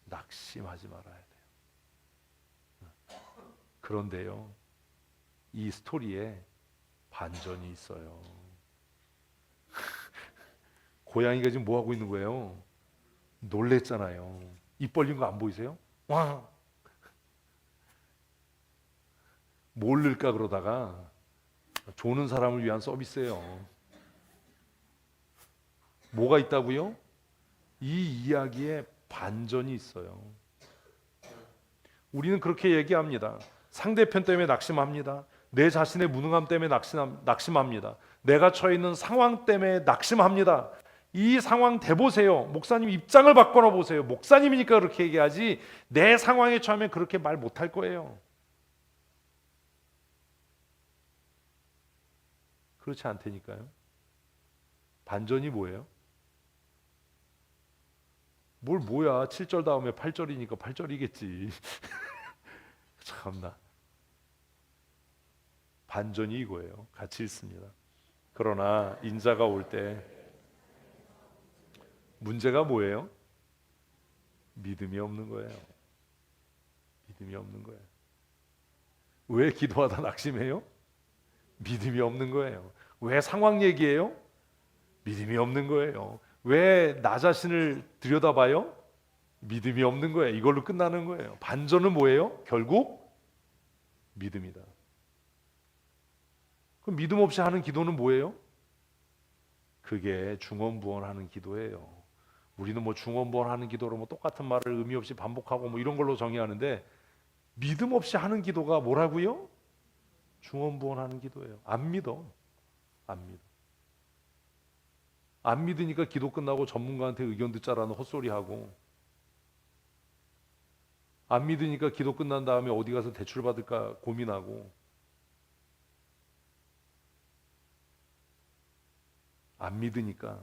낙심하지 말아야 돼요. 그런데요, 이 스토리에 반전이 있어요. 고양이가 지금 뭐 하고 있는 거예요? 놀랬잖아요. 입 벌린 거 안 보이세요? 와! 뭘 넣을까 그러다가 조는 사람을 위한 서비스예요. 뭐가 있다고요? 이 이야기에 반전이 있어요. 우리는 그렇게 얘기합니다. 상대편 때문에 낙심합니다. 내 자신의 무능함 때문에 낙심합니다. 내가 처해 있는 상황 때문에 낙심합니다. 이 상황 대보세요. 목사님 입장을 바꿔 보세요. 목사님이니까 그렇게 얘기하지 내 상황에 처하면 그렇게 말 못할 거예요. 그렇지 않다니까요. 반전이 뭐예요? 뭐야 7절 다음에 8절이니까 8절이겠지. 참나. 반전이 이거예요. 같이 읽습니다. 그러나 인자가 올 때 문제가 뭐예요? 믿음이 없는 거예요. 믿음이 없는 거예요. 왜 기도하다 낙심해요? 믿음이 없는 거예요. 왜 상황 얘기해요? 믿음이 없는 거예요. 왜 나 자신을 들여다봐요? 믿음이 없는 거예요. 이걸로 끝나는 거예요. 반전은 뭐예요? 결국 믿음이다. 그럼 믿음 없이 하는 기도는 뭐예요? 그게 중언부언하는 기도예요. 우리는 뭐 중언부언하는 기도로 뭐 똑같은 말을 의미 없이 반복하고 뭐 이런 걸로 정의하는데 믿음 없이 하는 기도가 뭐라고요? 중언부언하는 기도예요. 안 믿어. 안 믿어. 안 믿으니까 기도 끝나고 전문가한테 의견 듣자라는 헛소리하고 안 믿으니까 기도 끝난 다음에 어디 가서 대출 받을까 고민하고 안 믿으니까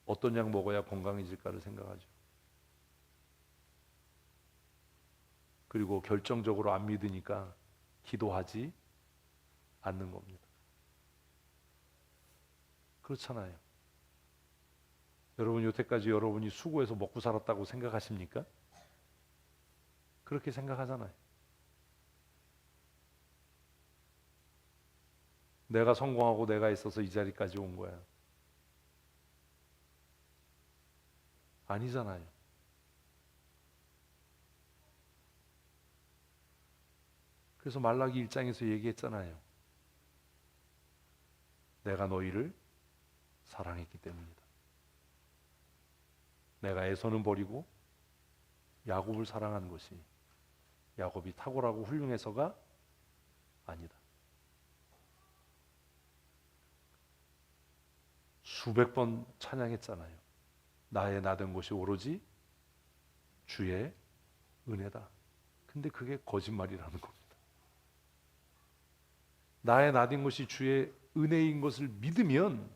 어떤 약 먹어야 건강해질까를 생각하죠. 그리고 결정적으로 안 믿으니까 기도하지 않는 겁니다. 그렇잖아요. 여러분 여태까지 여러분이 수고해서 먹고 살았다고 생각하십니까? 그렇게 생각하잖아요. 내가 성공하고 내가 있어서 이 자리까지 온 거야. 아니잖아요. 그래서 말라기 1장에서 얘기했잖아요. 내가 너희를 사랑했기 때문이다. 내가 에서는 버리고 야곱을 사랑하는 것이 야곱이 탁월하고 훌륭해서가 아니다. 수백 번 찬양했잖아요. 나의 나된 것이 오로지 주의 은혜다. 근데 그게 거짓말이라는 겁니다. 나의 나된 것이 주의 은혜인 것을 믿으면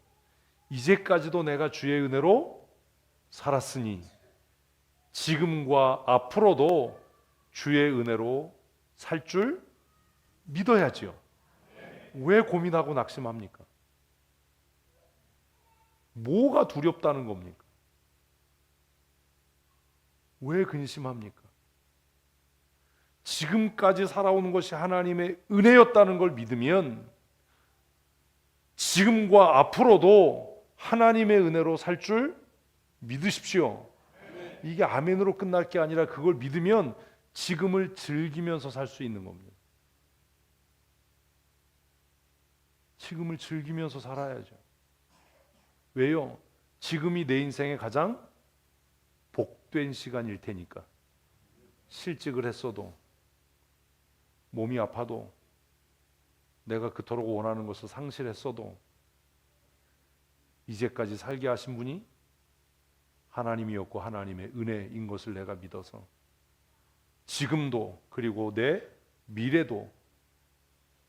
이제까지도 내가 주의 은혜로 살았으니 지금과 앞으로도 주의 은혜로 살 줄 믿어야지요. 왜 고민하고 낙심합니까? 뭐가 두렵다는 겁니까? 왜 근심합니까? 지금까지 살아오는 것이 하나님의 은혜였다는 걸 믿으면 지금과 앞으로도 하나님의 은혜로 살 줄 믿으십시오. 이게 아멘으로 끝날 게 아니라 그걸 믿으면 지금을 즐기면서 살 수 있는 겁니다. 지금을 즐기면서 살아야죠. 왜요? 지금이 내 인생의 가장 복된 시간일 테니까. 실직을 했어도, 몸이 아파도, 내가 그토록 원하는 것을 상실했어도 이제까지 살게 하신 분이 하나님이었고 하나님의 은혜인 것을 내가 믿어서 지금도 그리고 내 미래도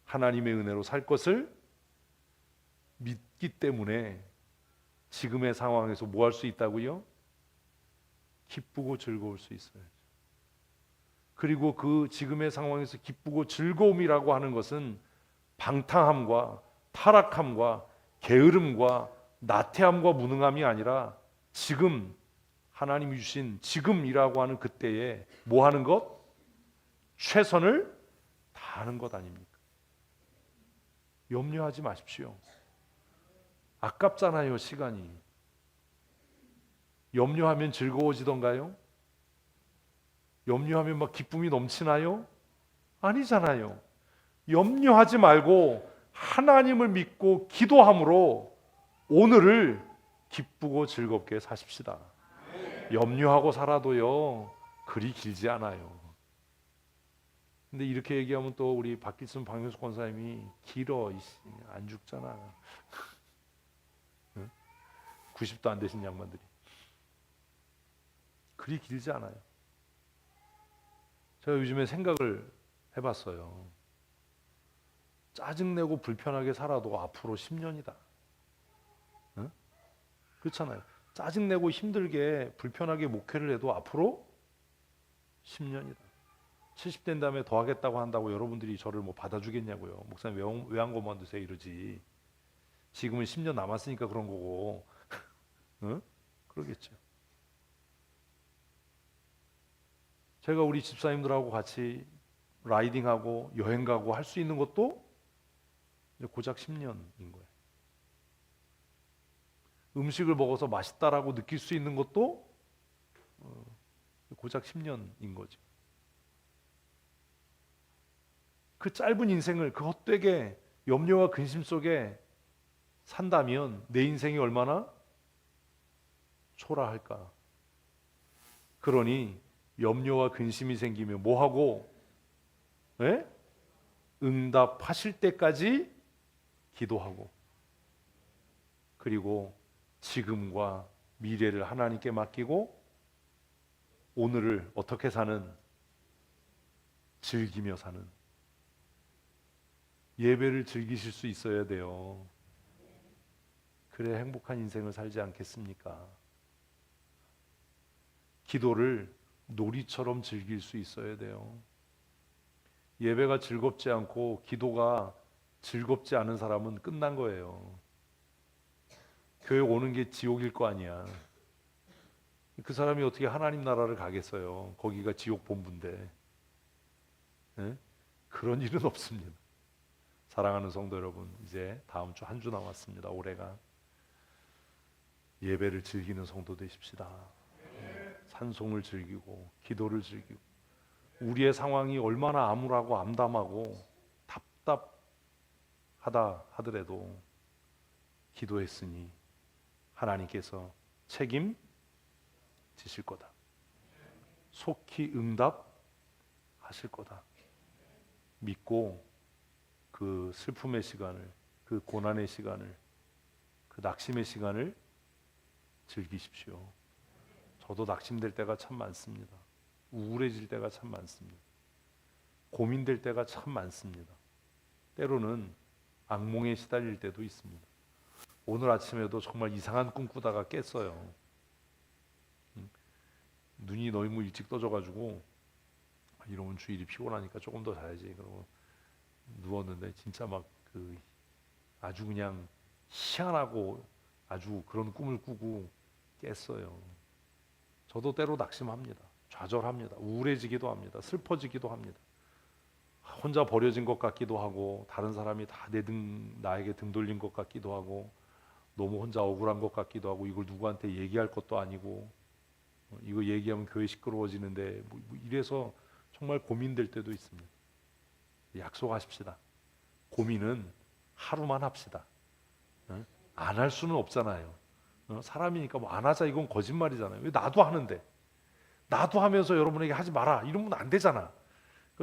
하나님의 은혜로 살 것을 믿기 때문에 지금의 상황에서 뭐 할 수 있다고요? 기쁘고 즐거울 수 있어요. 그리고 그 지금의 상황에서 기쁘고 즐거움이라고 하는 것은 방탕함과 타락함과 게으름과 나태함과 무능함이 아니라 지금 하나님이 주신 지금이라고 하는 그때에 뭐 하는 것? 최선을 다하는 것 아닙니까? 염려하지 마십시오. 아깝잖아요, 시간이. 염려하면 즐거워지던가요? 염려하면 막 기쁨이 넘치나요? 아니잖아요. 염려하지 말고 하나님을 믿고 기도함으로 오늘을 기쁘고 즐겁게 사십시다. 염려하고 살아도요 그리 길지 않아요. 근데 이렇게 얘기하면 또 우리 박기순 박명수 권사님이 길어 안 죽잖아. 90도 안 되신 양반들이 그리 길지 않아요. 제가 요즘에 생각을 해봤어요. 짜증내고 불편하게 살아도 앞으로 10년이다. 응? 그렇잖아요. 짜증내고 힘들게 불편하게 목회를 해도 앞으로 10년이다. 70 된 다음에 더 하겠다고 한다고 여러분들이 저를 뭐 받아주겠냐고요. 목사님 왜 안 그만두세요 이러지. 지금은 10년 남았으니까 그런 거고. 응? 그러겠죠. 제가 우리 집사님들하고 같이 라이딩하고 여행 가고 할 수 있는 것도 이제 고작 10년인 거예요. 음식을 먹어서 맛있다라고 느낄 수 있는 것도 고작 10년인 거죠. 그 짧은 인생을 그 헛되게 염려와 근심 속에 산다면 내 인생이 얼마나 초라할까. 그러니 염려와 근심이 생기면 뭐하고? 예? 응답하실 때까지 기도하고 그리고 지금과 미래를 하나님께 맡기고 오늘을 어떻게 사는? 즐기며 사는. 예배를 즐기실 수 있어야 돼요. 그래 행복한 인생을 살지 않겠습니까? 기도를 놀이처럼 즐길 수 있어야 돼요. 예배가 즐겁지 않고 기도가 즐겁지 않은 사람은 끝난 거예요. 교회 오는 게 지옥일 거 아니야. 그 사람이 어떻게 하나님 나라를 가겠어요? 거기가 지옥 본부인데. 네? 그런 일은 없습니다. 사랑하는 성도 여러분, 이제 다음 주 한 주 남았습니다. 올해가 예배를 즐기는 성도 되십시다. 찬송을 즐기고 기도를 즐기고 우리의 상황이 얼마나 암울하고 암담하고 답답하다 하더라도 기도했으니 하나님께서 책임지실 거다. 속히 응답하실 거다. 믿고 그 슬픔의 시간을, 그 고난의 시간을, 그 낙심의 시간을 즐기십시오. 저도 낙심될 때가 참 많습니다. 우울해질 때가 참 많습니다. 고민될 때가 참 많습니다. 때로는 악몽에 시달릴 때도 있습니다. 오늘 아침에도 정말 이상한 꿈 꾸다가 깼어요. 눈이 너무 일찍 떠져가지고 이러면 주일이 피곤하니까 조금 더 자야지 그러고 누웠는데 진짜 막 그 아주 그냥 희한하고 아주 그런 꿈을 꾸고 깼어요. 저도 때로 낙심합니다. 좌절합니다. 우울해지기도 합니다. 슬퍼지기도 합니다. 혼자 버려진 것 같기도 하고 다른 사람이 다 나에게 등 돌린 것 같기도 하고 너무 혼자 억울한 것 같기도 하고 이걸 누구한테 얘기할 것도 아니고 이거 얘기하면 교회 시끄러워지는데 뭐 이래서 정말 고민될 때도 있습니다. 약속하십시다. 고민은 하루만 합시다. 안 할 수는 없잖아요. 사람이니까 뭐 안 하자 이건 거짓말이잖아요. 왜 나도 하는데 나도 하면서 여러분에게 하지 마라 이러면 안 되잖아.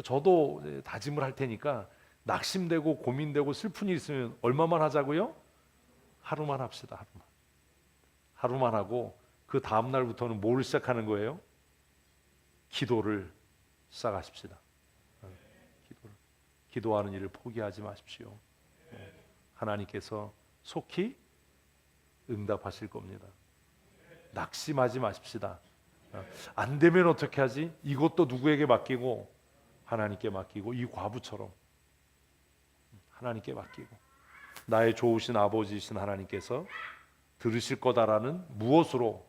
저도 다짐을 할 테니까 낙심되고 고민되고 슬픈 일 있으면 얼마만 하자고요? 하루만 합시다. 하루만 하고 그 다음 날부터는 뭘 시작하는 거예요? 기도를 시작하십시다. 기도하는 일을 포기하지 마십시오. 하나님께서 속히 응답하실 겁니다. 낙심하지 마십시다. 안 되면 어떻게 하지? 이것도 누구에게 맡기고 하나님께 맡기고 이 과부처럼 하나님께 맡기고 나의 좋으신 아버지이신 하나님께서 들으실 거다라는 무엇으로?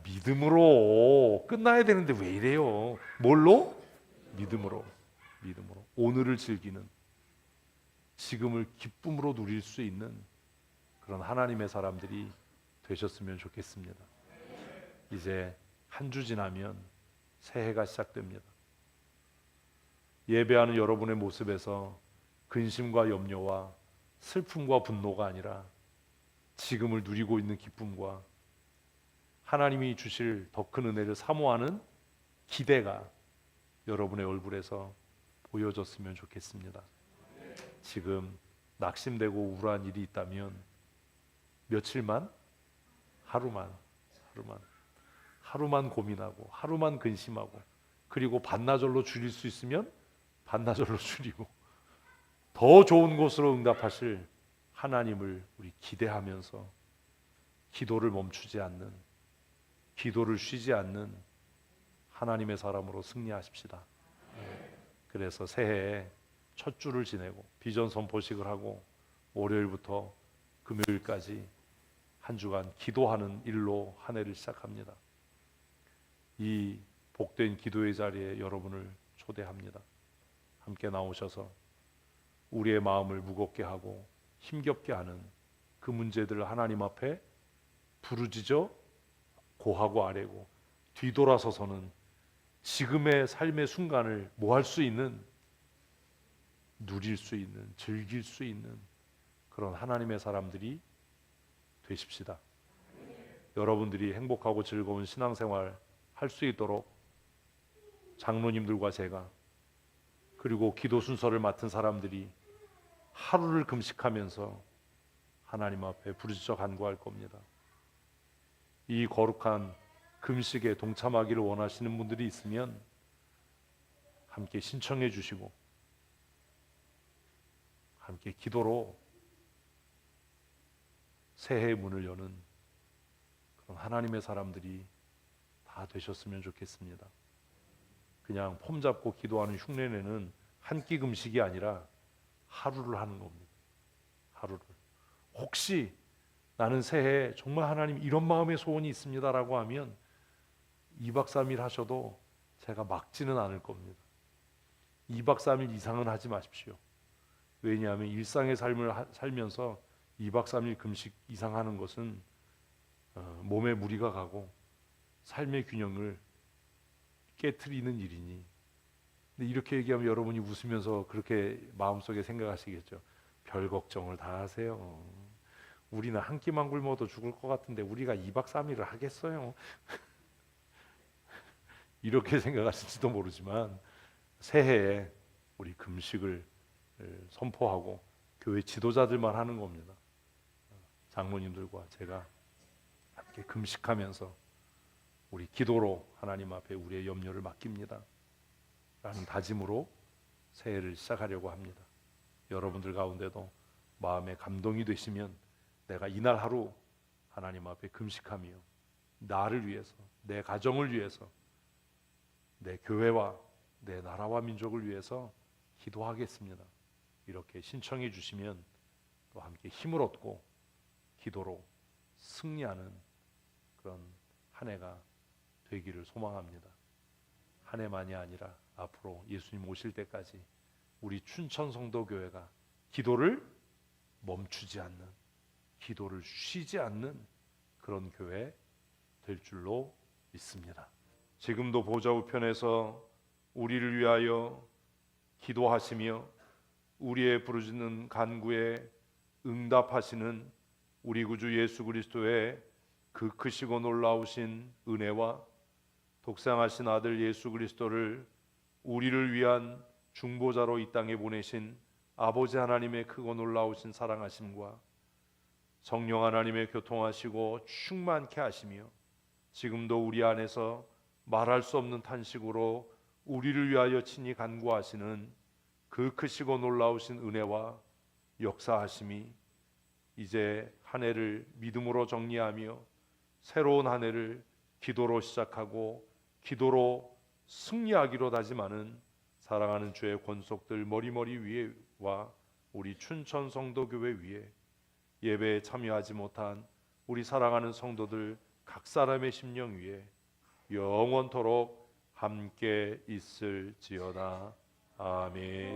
믿음으로 끝나야 되는데 왜 이래요? 뭘로? 믿음으로. 오늘을 즐기는 지금을 기쁨으로 누릴 수 있는 그런 하나님의 사람들이 되셨으면 좋겠습니다. 이제 한 주 지나면 새해가 시작됩니다. 예배하는 여러분의 모습에서 근심과 염려와 슬픔과 분노가 아니라 지금을 누리고 있는 기쁨과 하나님이 주실 더 큰 은혜를 사모하는 기대가 여러분의 얼굴에서 보여졌으면 좋겠습니다. 지금 낙심되고 우울한 일이 있다면 며칠만, 하루만 고민하고 하루만 근심하고 그리고 반나절로 줄일 수 있으면 반나절로 줄이고 더 좋은 곳으로 응답하실 하나님을 우리 기대하면서 기도를 멈추지 않는, 기도를 쉬지 않는 하나님의 사람으로 승리하십시다. 그래서 새해에 첫 주를 지내고 비전 선포식을 하고 월요일부터 금요일까지 한 주간 기도하는 일로 한 해를 시작합니다. 이 복된 기도의 자리에 여러분을 초대합니다. 함께 나오셔서 우리의 마음을 무겁게 하고 힘겹게 하는 그 문제들을 하나님 앞에 부르짖어 고하고 아뢰고 뒤돌아서서는 지금의 삶의 순간을 뭐 할 수 있는, 누릴 수 있는, 즐길 수 있는 그런 하나님의 사람들이 되십시다. 여러분들이 행복하고 즐거운 신앙생활 할 수 있도록 장로님들과 제가 그리고 기도 순서를 맡은 사람들이 하루를 금식하면서 하나님 앞에 부르짖어 간구할 겁니다. 이 거룩한 금식에 동참하기를 원하시는 분들이 있으면 함께 신청해 주시고 함께 기도로 새해의 문을 여는 그런 하나님의 사람들이 다 되셨으면 좋겠습니다. 그냥 폼 잡고 기도하는 흉내내는 한 끼 금식이 아니라 하루를 하는 겁니다. 하루를. 혹시 나는 새해에 정말 하나님 이런 마음의 소원이 있습니다라고 하면 2박 3일 하셔도 제가 막지는 않을 겁니다. 2박 3일 이상은 하지 마십시오. 왜냐하면 일상의 삶을 살면서 2박 3일 금식 이상 하는 것은 몸에 무리가 가고 삶의 균형을 깨트리는 일이니. 근데 이렇게 얘기하면 여러분이 웃으면서 그렇게 마음속에 생각하시겠죠. 별 걱정을 다 하세요. 우리는 한 끼만 굶어도 죽을 것 같은데 우리가 2박 3일을 하겠어요. 이렇게 생각하실지도 모르지만 새해에 우리 금식을 선포하고 교회 지도자들만 하는 겁니다. 장로님들과 제가 함께 금식하면서 우리 기도로 하나님 앞에 우리의 염려를 맡깁니다 라는 다짐으로 새해를 시작하려고 합니다. 여러분들 가운데도 마음에 감동이 되시면 내가 이날 하루 하나님 앞에 금식하며 나를 위해서, 내 가정을 위해서, 내 교회와 내 나라와 민족을 위해서 기도하겠습니다. 이렇게 신청해 주시면 또 함께 힘을 얻고 기도로 승리하는 그런 한 해가 되기를 소망합니다. 한 해만이 아니라 앞으로 예수님 오실 때까지 우리 춘천 성도교회가 기도를 멈추지 않는, 기도를 쉬지 않는 그런 교회 될 줄로 믿습니다. 지금도 보좌 우편에서 우리를 위하여 기도하시며 우리의 부르짖는 간구에 응답하시는 우리 구주 예수 그리스도의 그 크시고 놀라우신 은혜와 독생하신 아들 예수 그리스도를 우리를 위한 중보자로 이 땅에 보내신 아버지 하나님의 크고 놀라우신 사랑하심과 성령 하나님의 교통하시고 충만케 하시며 지금도 우리 안에서 말할 수 없는 탄식으로 우리를 위하여 친히 간구하시는 그 크시고 놀라우신 은혜와 역사하심이 이제 한 해를 믿음으로 정리하며 새로운 한 해를 기도로 시작하고 기도로 승리하기로 다짐하는 사랑하는 주의 권속들 머리머리 위에와 우리 춘천 성도교회 위에 예배에 참여하지 못한 우리 사랑하는 성도들 각 사람의 심령 위에 영원토록 함께 있을지어다. 아멘.